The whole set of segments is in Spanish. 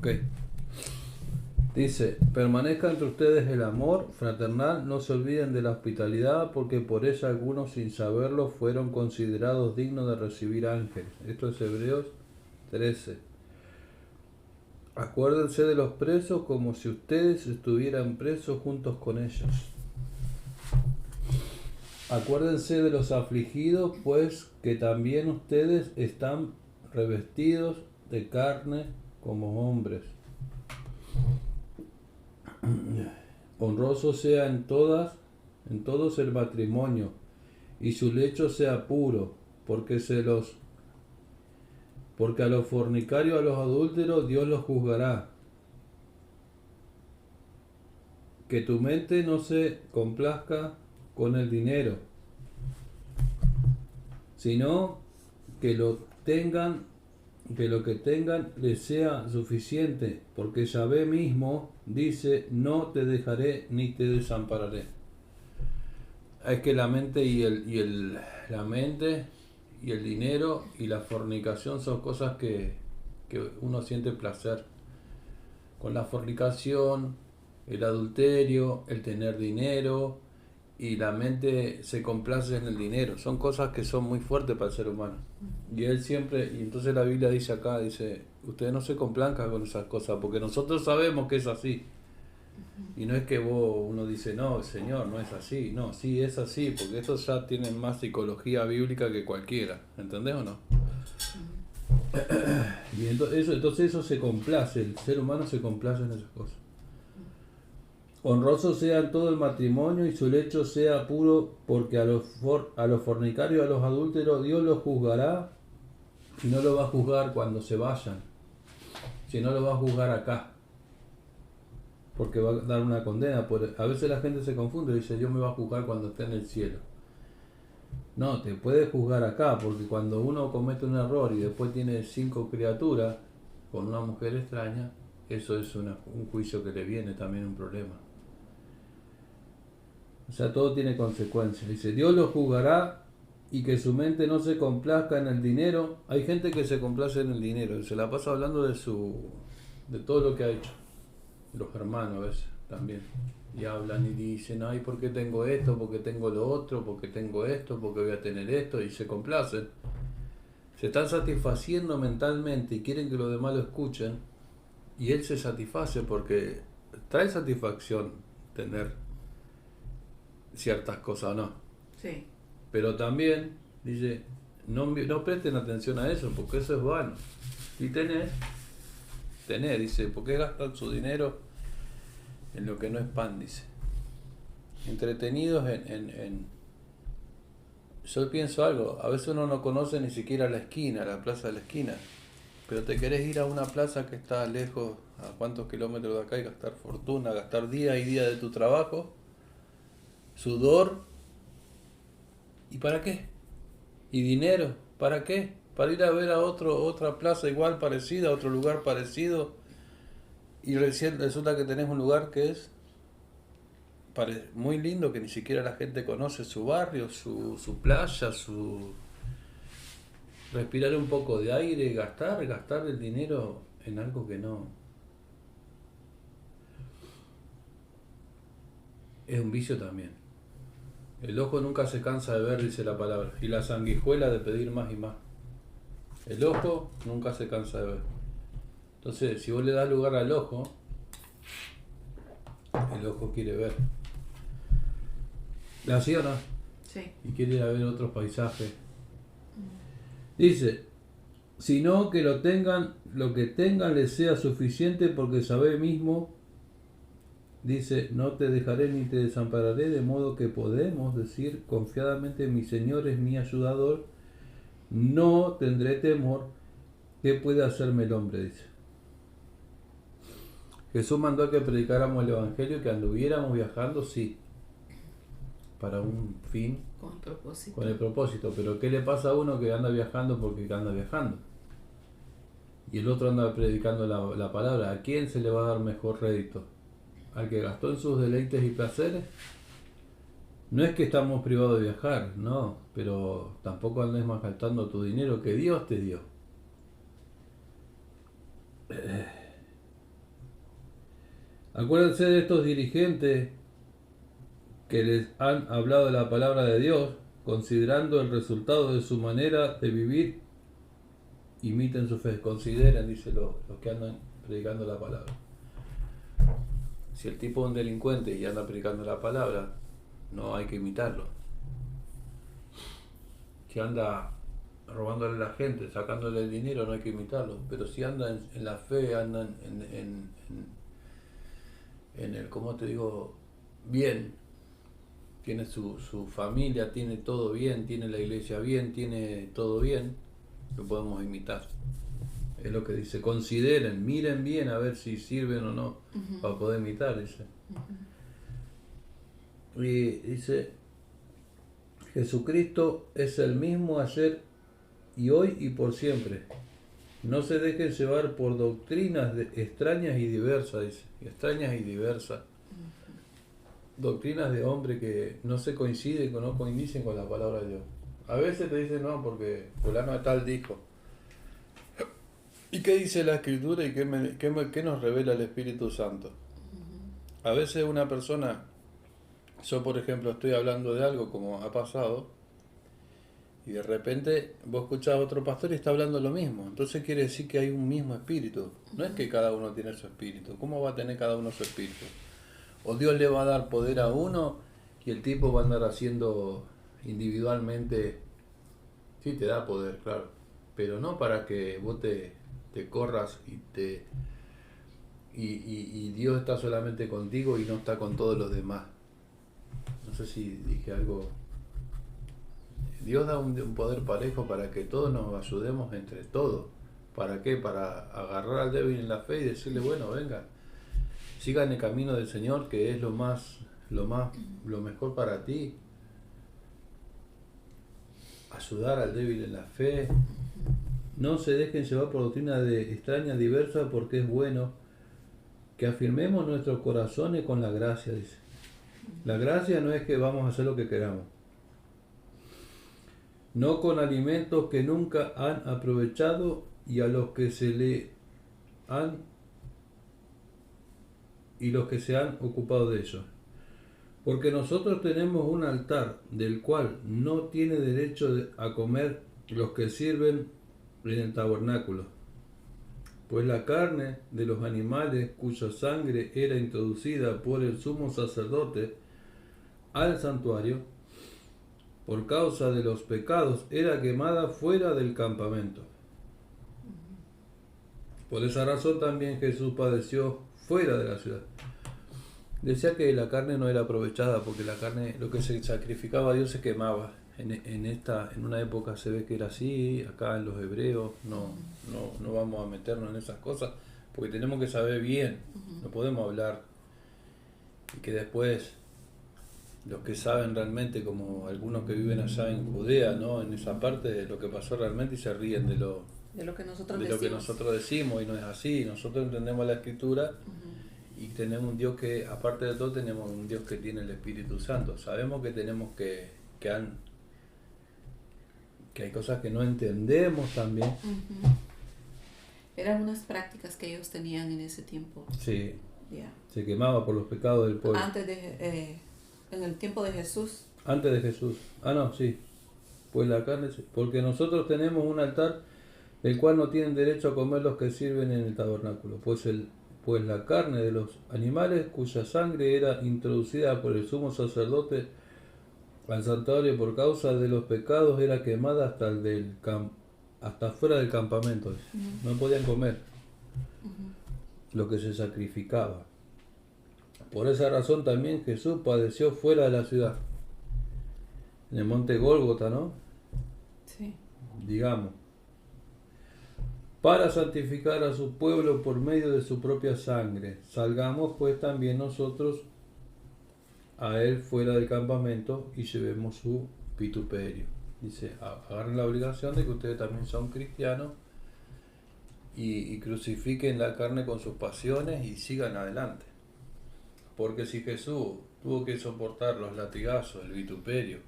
Ok. Dice, permanezca entre ustedes el amor fraternal, no se olviden de la hospitalidad, porque por ella algunos sin saberlo fueron considerados dignos de recibir ángeles. Esto es Hebreos 13. Acuérdense de los presos como si ustedes estuvieran presos juntos con ellos. Acuérdense de los afligidos, pues que también ustedes están revestidos de carne como hombres. Honroso sea en todos el matrimonio, y su lecho sea puro, porque a los fornicarios, a los adúlteros, Dios los juzgará. Que tu mente no se complazca con el dinero, sino que lo que tengan les sea suficiente, porque Yahvé mismo dice, no te dejaré ni te desampararé. Es que la mente y el dinero y la fornicación son cosas que uno siente placer. Con la fornicación, el adulterio, el tener dinero y la mente se complace en el dinero. Son cosas que son muy fuertes para el ser humano. Y él siempre, y entonces la Biblia dice acá, dice, ustedes no se complazcan con esas cosas, porque nosotros sabemos que es así. Y no es que uno dice, no, Señor, no es así. No, sí es así, porque eso ya tiene más psicología bíblica que cualquiera. ¿Entendés o no? Y entonces eso se complace, el ser humano se complace en esas cosas. Honroso sea todo el matrimonio y su lecho sea puro, porque a los fornicarios, a los adúlteros, Dios los juzgará, y no lo va a juzgar cuando se vayan, sino lo va a juzgar acá, porque va a dar una condena. A veces la gente se confunde y dice, Dios me va a juzgar cuando esté en el cielo. No, te puede juzgar acá, porque cuando uno comete un error y después tiene 5 criaturas con una mujer extraña, eso es un juicio que le viene, también un problema. O sea, todo tiene consecuencias. Dice, Dios lo juzgará, y que su mente no se complazca en el dinero. Hay gente que se complace en el dinero y se la pasa hablando de todo lo que ha hecho. Los hermanos a veces también. Y hablan y dicen, ay, ¿por qué tengo esto? ¿Por qué tengo lo otro? ¿Por qué tengo esto? ¿Por qué voy a tener esto? Y se complacen. Se están satisfaciendo mentalmente y quieren que los demás lo escuchen. Y él se satisface porque trae satisfacción tener ciertas cosas o no. Sí. Pero también dice, no presten atención a eso, porque eso es vano. Y tenés, dice, ¿por qué gastan su dinero en lo que no es pan? Dice. Entretenidos Yo pienso algo, a veces uno no conoce ni siquiera la esquina, la plaza de la esquina, pero te querés ir a una plaza que está lejos, a cuántos kilómetros de acá, y gastar fortuna, gastar día y día de tu trabajo, sudor, ¿y para qué? ¿Y dinero? ¿Para qué? Para ir a ver a otra plaza igual parecida, otro lugar parecido, y resulta que tenés un lugar que es muy lindo, que ni siquiera la gente conoce su barrio, su playa, respirar un poco de aire, gastar el dinero en algo que no. Es un vicio también. El ojo nunca se cansa de ver, dice la palabra, y la sanguijuela de pedir más y más. El ojo nunca se cansa de ver. Entonces, si vos le das lugar al ojo, el ojo quiere ver. ¿Así o no? Sí. Y quiere ir a ver otros paisajes. Dice, sino que lo que tengan les sea suficiente, porque Yahvé mismo dice, no te dejaré ni te desampararé, de modo que podemos decir confiadamente, mi Señor es mi ayudador, no tendré temor. ¿Qué puede hacerme el hombre? Dice. Jesús mandó a que predicáramos el Evangelio, que anduviéramos viajando, sí, para un fin, con el propósito. Pero ¿qué le pasa a uno que anda viajando porque anda viajando? Y el otro anda predicando la palabra. ¿A quién se le va a dar mejor rédito? ¿Al que gastó en sus deleites y placeres? No es que estamos privados de viajar, no, pero tampoco andes malgastando tu dinero que Dios te dio. Acuérdense de estos dirigentes que les han hablado de la palabra de Dios, considerando el resultado de su manera de vivir, imiten su fe. Consideren, dice los que andan predicando la palabra. Si el tipo es un delincuente y anda predicando la palabra, no hay que imitarlo. Si anda robándole a la gente, sacándole el dinero, no hay que imitarlo. Pero si anda en la fe, anda en el, ¿cómo te digo? Bien. Tiene su familia, tiene todo bien, tiene la iglesia bien, tiene todo bien, lo podemos imitar. Es lo que dice, consideren, miren bien a ver si sirven o no, para poder imitar, dice. Y dice, Jesucristo es el mismo ayer y hoy y por siempre. No se dejen llevar por doctrinas extrañas y diversas, dice, extrañas y diversas. Doctrinas de hombre que no se coinciden, no coinciden con la palabra de Dios. A veces te dicen no, porque fulano de tal dijo. ¿Y qué dice la Escritura y qué nos revela el Espíritu Santo? A veces una persona, yo por ejemplo estoy hablando de algo como ha pasado, y de repente vos escuchás a otro pastor y está hablando lo mismo. Entonces quiere decir que hay un mismo espíritu. No es que cada uno tiene su espíritu. ¿Cómo va a tener cada uno su espíritu? O Dios le va a dar poder a uno y el tipo va a andar haciendo individualmente. Sí, te da poder, claro. Pero no para que vos te corras y Dios está solamente contigo y no está con todos los demás. No sé si dije algo. Dios da un poder parejo para que todos nos ayudemos entre todos. ¿Para qué? Para agarrar al débil en la fe y decirle, bueno, venga. Sigan el camino del Señor, que es lo mejor para ti. Ayudar al débil en la fe. No se dejen llevar por doctrina extraña, diversa, porque es bueno que afirmemos nuestros corazones con la gracia, dice. La gracia no es que vamos a hacer lo que queramos. No con alimentos que nunca han aprovechado y a los que se le han y los que se han ocupado de ellos. Porque nosotros tenemos un altar del cual no tiene derecho a comer los que sirven en el tabernáculo. Pues la carne de los animales cuya sangre era introducida por el sumo sacerdote al santuario, por causa de los pecados, era quemada fuera del campamento. Por esa razón también Jesús padeció fuera de la ciudad. Decía que la carne no era aprovechada porque la carne, lo que se sacrificaba a Dios se quemaba. En una época se ve que era así, acá en los hebreos no vamos a meternos en esas cosas porque tenemos que saber bien, no podemos hablar y que después los que saben realmente, como algunos que viven allá en Judea, ¿no? En esa parte de lo que pasó realmente y se ríen de lo que nosotros decimos y no es así. Nosotros entendemos la Escritura y tenemos un Dios que, aparte de todo, tenemos un Dios que tiene el Espíritu Santo. Sabemos que tenemos que hay cosas que no entendemos también. Eran unas prácticas que ellos tenían en ese tiempo. Sí. Se quemaba por los pecados del pueblo. En el tiempo de Jesús. Antes de Jesús. Sí. Pues la carne, porque nosotros tenemos un altar del cual no tienen derecho a comer los que sirven en el tabernáculo. Pues la carne de los animales cuya sangre era introducida por el sumo sacerdote al santuario por causa de los pecados era quemada hasta fuera del campamento. No podían comer lo que se sacrificaba. Por esa razón también Jesús padeció fuera de la ciudad, en el monte Gólgota, ¿no? Sí. Digamos, para santificar a su pueblo por medio de su propia sangre. Salgamos pues también nosotros a él fuera del campamento y llevemos su vituperio. Dice, agarren la obligación de que ustedes también son cristianos y crucifiquen la carne con sus pasiones y sigan adelante. Porque si Jesús tuvo que soportar los latigazos, el vituperio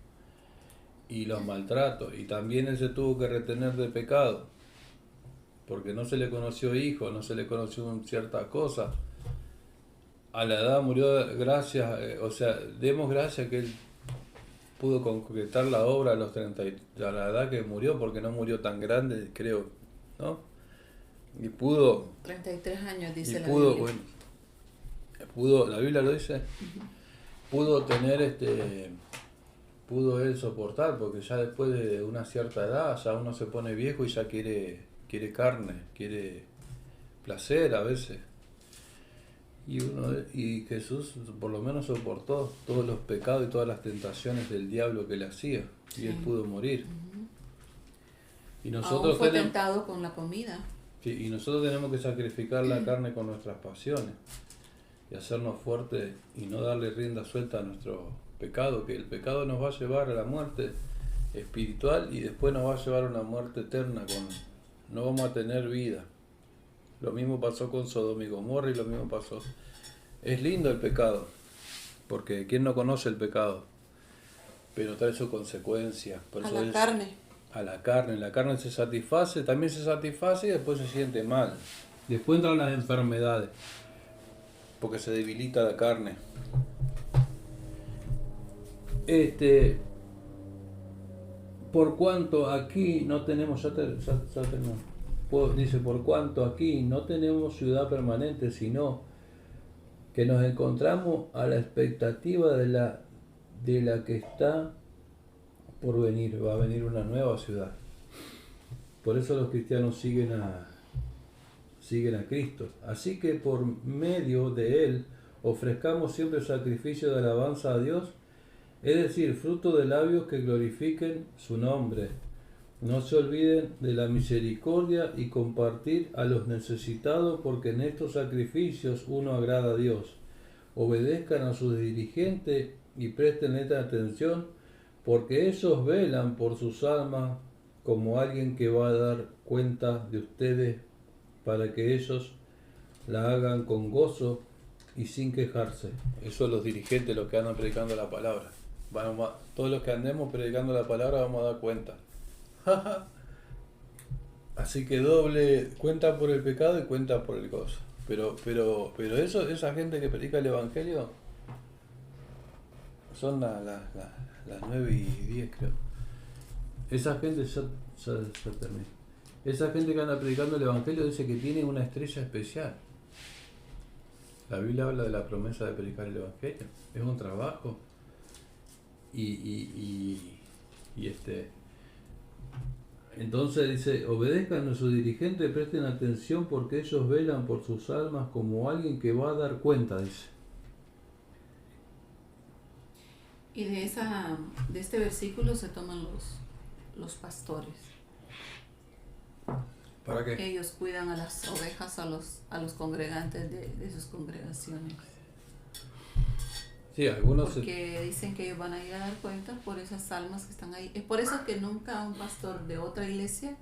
y los maltratos, y también él se tuvo que retener de pecado, porque no se le conoció hijo, no se le conoció ciertas cosas, a la edad murió gracias, o sea, demos gracias que él pudo concretar la obra a los 30, a la edad que murió, porque no murió tan grande, creo, ¿no? Y pudo, 33 años y dice la pudo, Biblia. bueno, pudo, la Biblia lo dice, pudo tener pudo él soportar, porque ya después de una cierta edad, ya uno se pone viejo y ya quiere carne, quiere placer a veces. Y Jesús por lo menos soportó todos los pecados y todas las tentaciones del diablo que le hacía, y él pudo morir. Y Aún nosotros fue tenemos, tentado con la comida. sí, y nosotros tenemos que sacrificar la carne con nuestras pasiones y hacernos fuertes y no darle rienda suelta a nuestro pecado, que el pecado nos va a llevar a la muerte espiritual y después nos va a llevar a una muerte eterna, no vamos a tener vida. Lo mismo pasó con Sodoma y Gomorra y lo mismo pasó. Es lindo el pecado, porque ¿quién no conoce el pecado? Pero trae sus consecuencias. Por A eso la carne. a la carne se satisface, también se satisface y después se siente mal. Después entran las enfermedades, porque se debilita la carne. Por cuanto aquí no tenemos, ya terminó. Dice, por cuanto aquí no tenemos ciudad permanente, sino que nos encontramos a la expectativa de la que está por venir, va a venir una nueva ciudad. Por eso los cristianos siguen a Cristo. Así que por medio de Él ofrezcamos siempre sacrificio de alabanza a Dios, es decir, fruto de labios que glorifiquen su nombre. No se olviden de la misericordia y compartir a los necesitados, porque en estos sacrificios uno agrada a Dios. Obedezcan a sus dirigentes y presten atención, porque ellos velan por sus almas como alguien que va a dar cuenta de ustedes, para que ellos la hagan con gozo y sin quejarse. Eso los dirigentes, los que andan predicando la palabra. Todos los que andemos predicando la palabra vamos a dar cuenta. Así que doble cuenta por el pecado y cuenta por el gozo. Pero esa gente que predica el evangelio son las 9:10, creo. Esa gente ya termina. Esa gente que anda predicando el evangelio dice que tiene una estrella especial. La Biblia habla de la promesa de predicar el evangelio. Es un trabajo. Entonces dice, obedezcan a sus dirigentes, presten atención, porque ellos velan por sus almas como alguien que va a dar cuenta, dice. Y de este versículo se toman los pastores. ¿Para qué? Ellos cuidan a las ovejas, a los congregantes de sus congregaciones. Sí, algunos porque dicen que ellos van a ir a dar cuenta por esas almas que están ahí. Es por eso que nunca un pastor de otra iglesia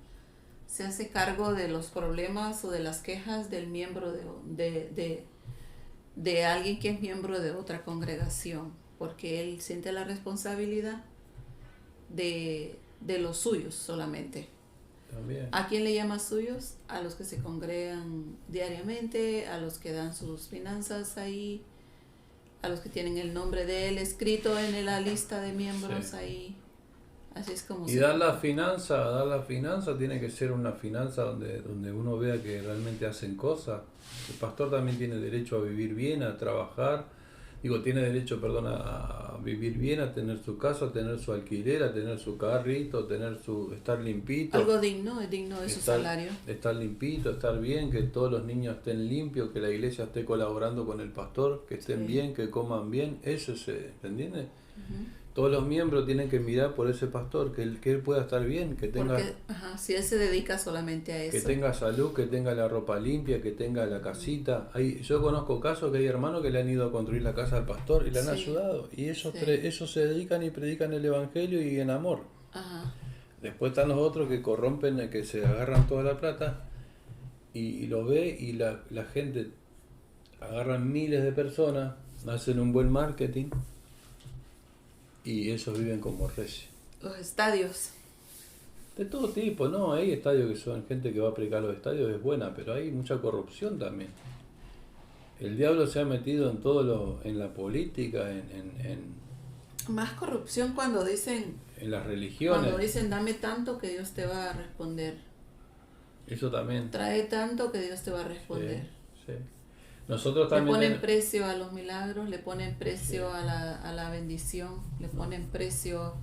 se hace cargo de los problemas o de las quejas del miembro de alguien que es miembro de otra congregación, porque él siente la responsabilidad de los suyos solamente. también. ¿A quién le llama suyos? A los que se congregan diariamente, a los que dan sus finanzas ahí, a los que tienen el nombre de él escrito en la lista de miembros, sí, ahí. Así es como y dar la finanza tiene que ser una finanza donde uno vea que realmente hacen cosas. El pastor también tiene derecho a vivir bien, a trabajar, tiene derecho, a vivir bien, a tener su casa, a tener su alquiler, a tener su carrito, estar limpito. Algo digno, es digno de su salario. Estar limpito, estar bien, que todos los niños estén limpios, que la iglesia esté colaborando con el pastor, que estén bien, que coman bien, eso ¿se entiende? Uh-huh. Todos los miembros tienen que mirar por ese pastor, que él pueda estar bien, que tenga... Porque, si él se dedica solamente a eso. Que tenga salud, que tenga la ropa limpia, que tenga la casita. Yo conozco casos que hay hermanos que le han ido a construir la casa al pastor y le han ayudado. Y ellos se dedican y predican el evangelio y en amor. Ajá. Después están los otros que corrompen, que se agarran toda la plata y lo ve y la gente agarran miles de personas, hacen un buen marketing y ellos viven como reyes. Los estadios. De todo tipo, ¿no? Hay estadios que son gente que va a predicar los estadios, es buena, pero hay mucha corrupción también. El diablo se ha metido en en la política, Más corrupción cuando en las religiones. dicen dame tanto que Dios te va a responder. Eso también. Trae tanto que Dios te va a responder. Sí, sí. Nosotros Le también ponen precio a los milagros, le ponen precio sí. a la bendición, le ponen precio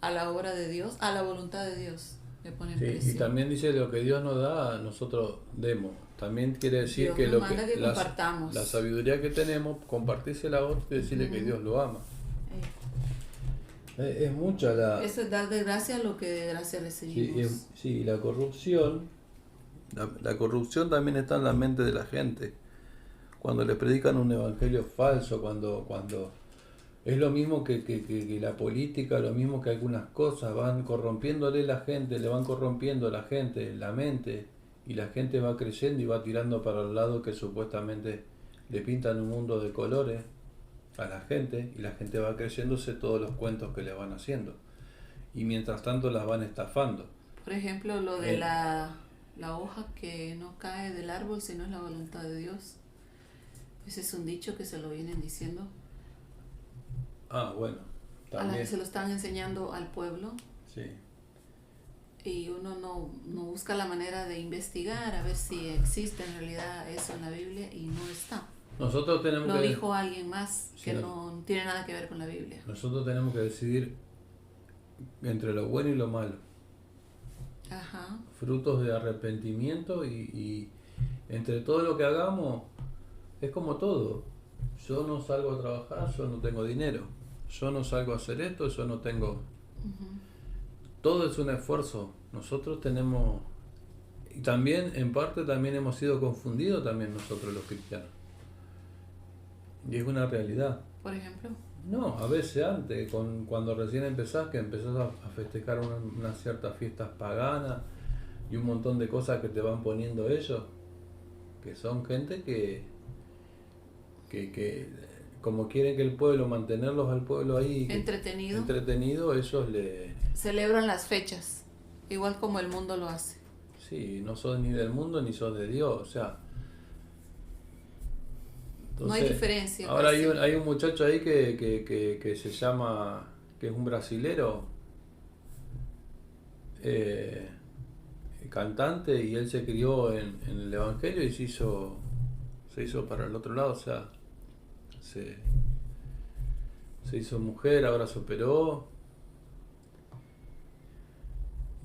a la obra de Dios, a la voluntad de Dios. Le ponen Sí, precio. y también dice lo que Dios nos da, nosotros demos. También quiere decir Dios que nos lo manda que compartamos. la sabiduría que tenemos, compartírsela a otro y decirle que Dios lo ama. Es mucha la... Eso es dar de gracia lo que de gracia recibimos. Sí, la corrupción, la corrupción también está en la mente de la gente. Cuando le predican un evangelio falso, cuando es lo mismo que la política, lo mismo que algunas cosas, van corrompiéndole la gente, le van corrompiendo la gente, la mente, y la gente va creyendo y va tirando para el lado que supuestamente le pintan un mundo de colores a la gente, y la gente va creyéndose todos los cuentos que le van haciendo. Y mientras tanto las van estafando. Por ejemplo, lo de la hoja que no cae del árbol si no es la voluntad de Dios. Ese es un dicho que se lo vienen diciendo. Bueno, también. Se lo están enseñando al pueblo. Sí. Y uno no busca la manera de investigar a ver si existe en realidad eso en la Biblia y no está. Nosotros tenemos Lo dijo alguien más que sí, no tiene nada que ver con la Biblia. Nosotros tenemos que decidir entre lo bueno y lo malo. Ajá. Frutos de arrepentimiento y entre todo lo que hagamos es como todo. Yo no salgo a trabajar, yo no tengo dinero. Yo no salgo a hacer esto, yo no tengo... Todo es un esfuerzo. Nosotros tenemos... Y también, en parte, también hemos sido confundidos también nosotros los cristianos. Y es una realidad. Por ejemplo. No, a veces antes, cuando recién empezás a festejar unas ciertas fiestas paganas y un montón de cosas que te van poniendo ellos, que son gente que como quieren que el pueblo, mantenerlos al pueblo ahí entretenido, ellos celebran las fechas, igual como el mundo lo hace. Sí, no sos ni del mundo ni sos de Dios, o sea... Entonces, no hay diferencia. Ahora hay un muchacho ahí que se llama, que es un brasilero, cantante, y él se crió en el Evangelio y se hizo para el otro lado, o sea, se hizo mujer, ahora se operó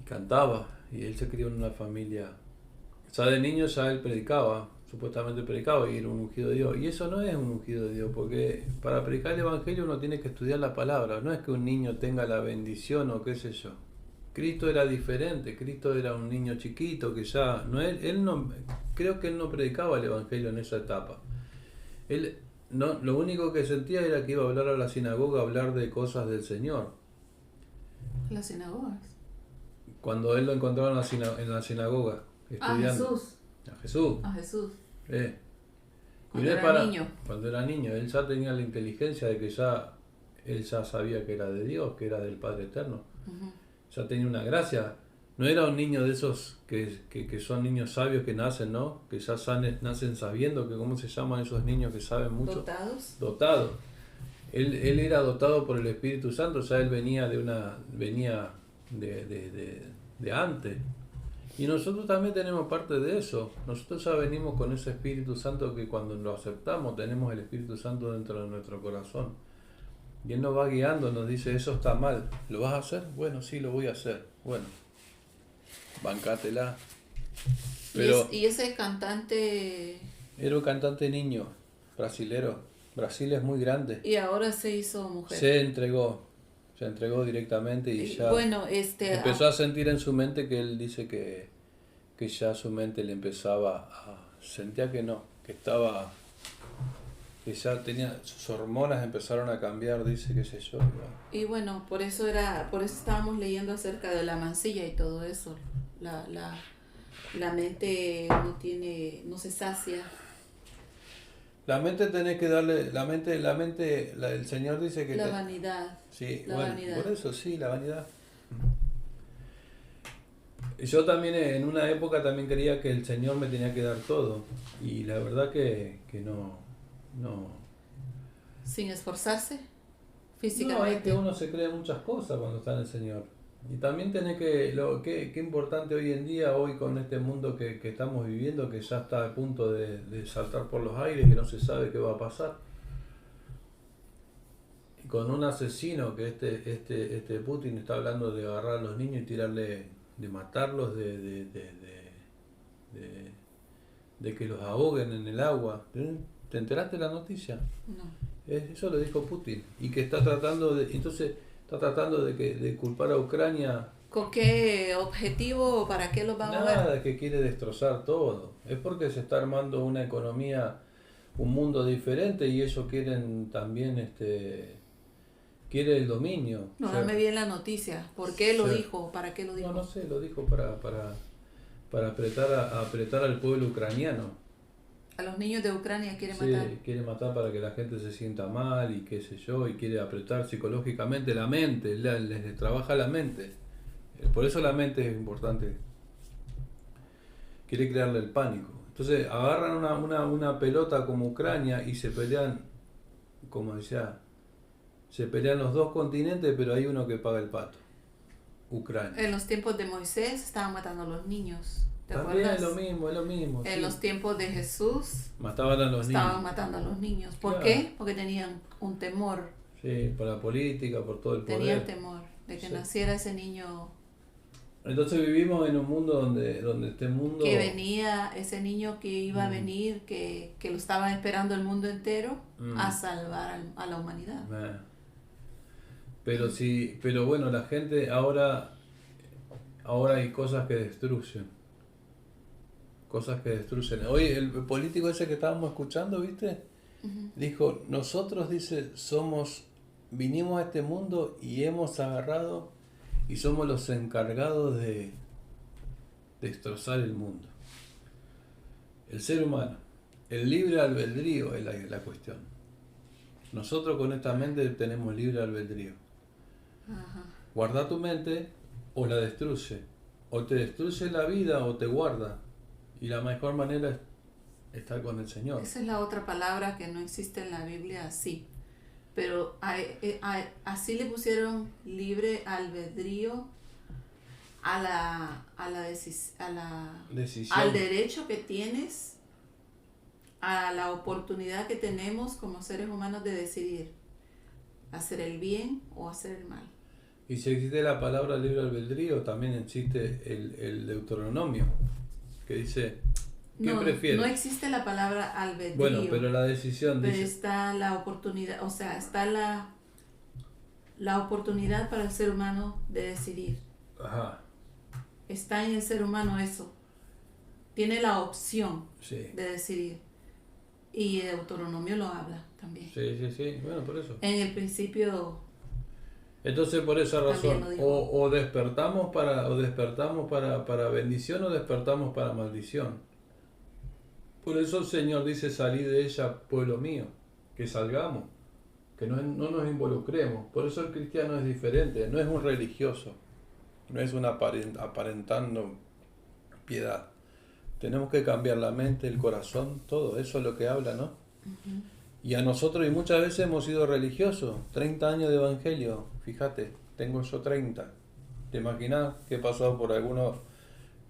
y cantaba, y él se crió en una familia, ya de niño ya él supuestamente predicaba y era un ungido de Dios, y eso no es un ungido de Dios, porque para predicar el Evangelio uno tiene que estudiar la palabra, no es que un niño tenga la bendición o qué sé yo. Cristo era diferente, Cristo era un niño chiquito que ya, creo que él no predicaba el Evangelio en esa etapa. Él lo único que sentía era que iba a hablar a la sinagoga, a hablar de cosas del Señor. ¿Las sinagogas? Cuando él lo encontraba en la sinagoga, estudiando. A Jesús. Cuando era niño. Cuando era niño, él ya tenía la inteligencia de que él ya sabía que era de Dios, que era del Padre Eterno. Ya tenía una gracia. No era un niño de esos que son niños sabios que nacen, ¿no? Que ya nacen sabiendo, que ¿cómo se llaman esos niños que saben mucho? Dotados. Él era dotado por el Espíritu Santo, ya él venía de antes. Y nosotros también tenemos parte de eso. Nosotros ya venimos con ese Espíritu Santo que cuando lo aceptamos tenemos el Espíritu Santo dentro de nuestro corazón. Y Él nos va guiando, nos dice, eso está mal. ¿Lo vas a hacer? Bueno, sí, lo voy a hacer. Bueno, bancátela. Pero ¿Y ese cantante? Era un cantante niño, brasilero. Brasil es muy grande. Y ahora se hizo mujer. Se entregó directamente y ya empezó a sentir en su mente que él dice que ya su mente le sentía que no, que ya tenía, sus hormonas empezaron a cambiar, dice, qué sé yo. Y bueno, por eso estábamos leyendo acerca de la mancilla y todo eso. La mente no se sacia. La mente tenés que darle, el Señor dice que... Vanidad. Sí, vanidad. Por eso sí, la vanidad. Yo también en una época también creía que el Señor me tenía que dar todo. Y la verdad que no, no. Sin esforzarse No, es que físicamente. uno se cree muchas cosas cuando está en el Señor. Y también tenés qué importante hoy en día, hoy con este mundo que estamos viviendo, que ya está a punto de saltar por los aires, que no se sabe qué va a pasar. Y con un asesino que este Putin está hablando de agarrar a los niños y tirarle, de matarlos, de, de que los ahoguen en el agua. ¿Te enteraste de la noticia? No. Eso lo dijo Putin. Y que está tratando entonces está tratando de culpar a Ucrania. ¿Con qué objetivo o para qué los van a mover? Nada, que quiere destrozar todo. Es porque se está armando una economía, un mundo diferente y ellos quieren también, quiere el dominio. No, O sea, dame bien la noticia. ¿Por qué lo sí. dijo? ¿Para qué lo dijo? No sé, lo dijo para apretar al pueblo ucraniano. A los niños de Ucrania quiere Sí, matar. quiere matar para que la gente se sienta mal y qué sé yo, y quiere apretar psicológicamente la mente, les trabaja la mente. Por eso la mente es importante. Quiere crearle el pánico. Entonces agarran una pelota como Ucrania y se pelean, como decía, se pelean los dos continentes, pero hay uno que paga el pato. Ucrania. En los tiempos de Moisés estaban matando a los niños. ¿Te También acuerdas? es lo mismo. En Sí. los tiempos de Jesús Mataban a los estaban niños. matando a los niños. ¿Por Claro. qué? Porque tenían un temor. Sí, por la política, por todo el poder. Tenían temor de que Sí. naciera ese niño, Entonces vivimos en un mundo donde este mundo... que venía, ese niño que iba a venir, que lo estaba esperando el mundo entero a salvar a la humanidad. Pero sí, pero bueno, la gente ahora hay cosas que destruyen. Cosas que destruyen. Hoy el político ese que estábamos escuchando, ¿viste? Dijo, nosotros, dice, vinimos a este mundo y hemos agarrado y somos los encargados de destrozar el mundo. El ser humano, el libre albedrío es la cuestión. Nosotros con esta mente tenemos libre albedrío. Ajá. Guarda tu mente o la destruye. O te destruye la vida o te guarda. Y la mejor manera es estar con el Señor. Esa es la otra palabra que no existe en la Biblia así. Pero así le pusieron libre albedrío Decisión. al derecho que tienes, a la oportunidad que tenemos como seres humanos de decidir hacer el bien o hacer el mal. Y si existe la palabra libre albedrío, también existe el Deuteronomio, que dice, ¿qué prefieres? No existe la palabra albedrío. Bueno, pero la decisión pero dice... está la oportunidad, o sea, está la oportunidad para el ser humano de decidir. Ajá, Está en el ser humano eso. Tiene la opción sí. de decidir. Y el Deuteronomio lo habla también. Sí, bueno, por eso. En el principio, Entonces, por esa razón, También lo dijo. o despertamos para bendición o despertamos para maldición. Por eso el Señor dice, salid de ella, pueblo mío, que salgamos, que no nos involucremos. Por eso el cristiano es diferente, no es un religioso, no es un aparentando piedad. Tenemos que cambiar la mente, el corazón, todo, eso es lo que habla, ¿no? uh-huh. Y a nosotros, y muchas veces hemos sido religiosos, 30 años de evangelio, fíjate, tengo yo 30. ¿Te imaginas que he pasado por algunos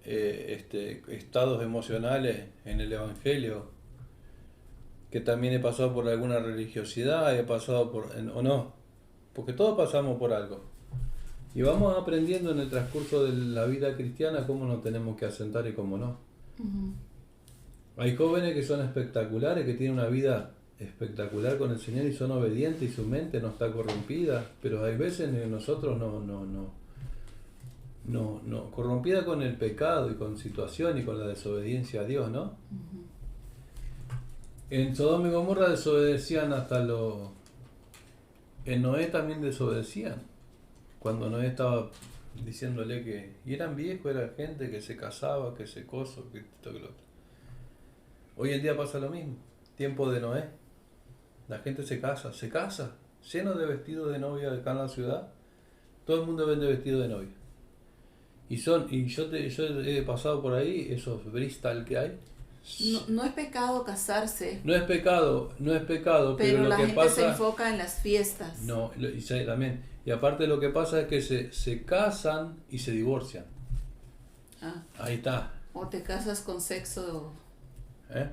estados emocionales en el evangelio? Que también he pasado por alguna religiosidad, he pasado o no, porque todos pasamos por algo. Y vamos aprendiendo en el transcurso de la vida cristiana cómo nos tenemos que asentar y cómo no. Uh-huh. Hay jóvenes que son espectaculares, que tienen una vida espectacular con el Señor y son obedientes y su mente no está corrompida, pero hay veces en nosotros no, corrompida con el pecado y con situación y con la desobediencia a Dios, ¿no? Uh-huh. En Sodoma y Gomorra desobedecían en Noé también desobedecían, cuando Noé estaba diciéndole que... Y eran viejos, era gente que se casaba, que se coso, que esto, que lo otro. Hoy en día pasa lo mismo, tiempo de Noé. La gente se casa, lleno de vestidos de novia acá en la ciudad. Todo el mundo vende vestido de novia. yo he pasado por ahí, esos Bristol que hay. No es pecado casarse, No es pecado, pero pero lo la que gente pasa... se enfoca en las fiestas. No, también. Y aparte lo que pasa es que se casan y se divorcian. Ah, Ahí está. o te casas con sexo, ¿Eh?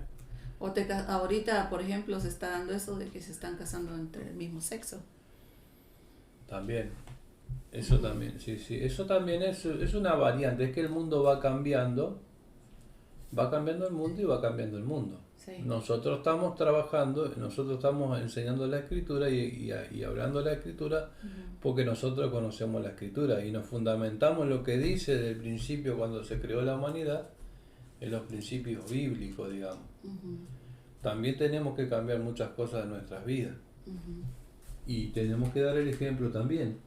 ahorita, por ejemplo, se está dando eso de que se están casando entre el mismo sexo. También. Eso también, sí. Eso también es una variante. Es que el mundo va cambiando el mundo y va cambiando el mundo. Sí. Nosotros estamos trabajando, nosotros estamos enseñando la escritura y hablando de la escritura porque nosotros conocemos la escritura y nos fundamentamos en lo que dice desde el principio cuando se creó la humanidad, en los principios bíblicos, digamos. También tenemos que cambiar muchas cosas de nuestras vidas y tenemos que dar el ejemplo también.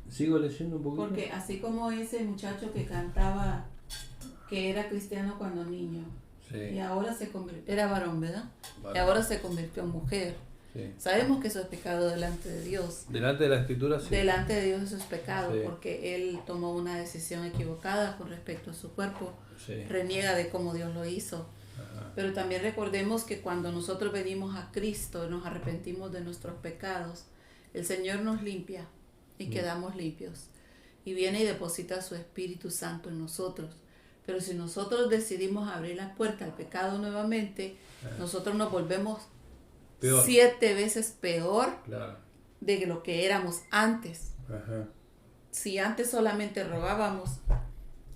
Sigo leyendo un poquito. Porque así como ese muchacho que cantaba que era cristiano cuando niño, Sí. y ahora se convirtió, era varón, ¿verdad? Varón. Y ahora se convirtió en mujer. Sí. Sabemos que eso es pecado delante de Dios. Delante de la escritura, sí. Delante de Dios eso es pecado, Sí. porque él tomó una decisión equivocada con respecto a su cuerpo, Sí. reniega de cómo Dios lo hizo. Ajá. Pero también recordemos que cuando nosotros venimos a Cristo, nos arrepentimos de nuestros pecados, el Señor nos limpia y quedamos limpios. Y viene y deposita su Espíritu Santo en nosotros. Pero si nosotros decidimos abrir la puerta al pecado nuevamente, nosotros nos volvemos Peor. 7 veces peor Claro. de lo que éramos antes. Ajá. Si antes solamente robábamos,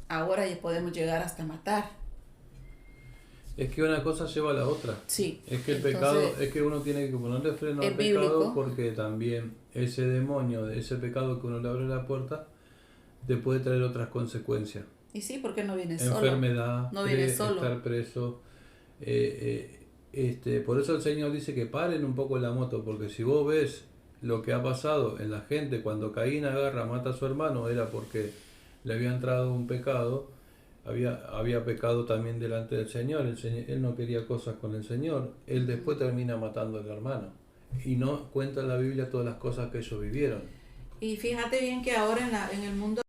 ahora ya podemos llegar hasta matar. Es que una cosa lleva a la otra. Sí. Es que el Entonces, pecado, es que uno tiene que ponerle freno al es pecado bíblico. porque también ese demonio, ese pecado que uno le abre la puerta, te puede traer otras consecuencias. Y sí, porque no viene solo. Enfermedad, No viene solo. estar preso. Por eso el Señor dice que paren un poco la moto, porque si vos ves lo que ha pasado en la gente cuando Caín agarra, mata a su hermano, era porque le había entrado un pecado, había pecado también delante del Señor. Él no quería cosas con el Señor, él después termina matando al hermano. Y no cuenta en la Biblia todas las cosas que ellos vivieron. Y fíjate bien que ahora en el mundo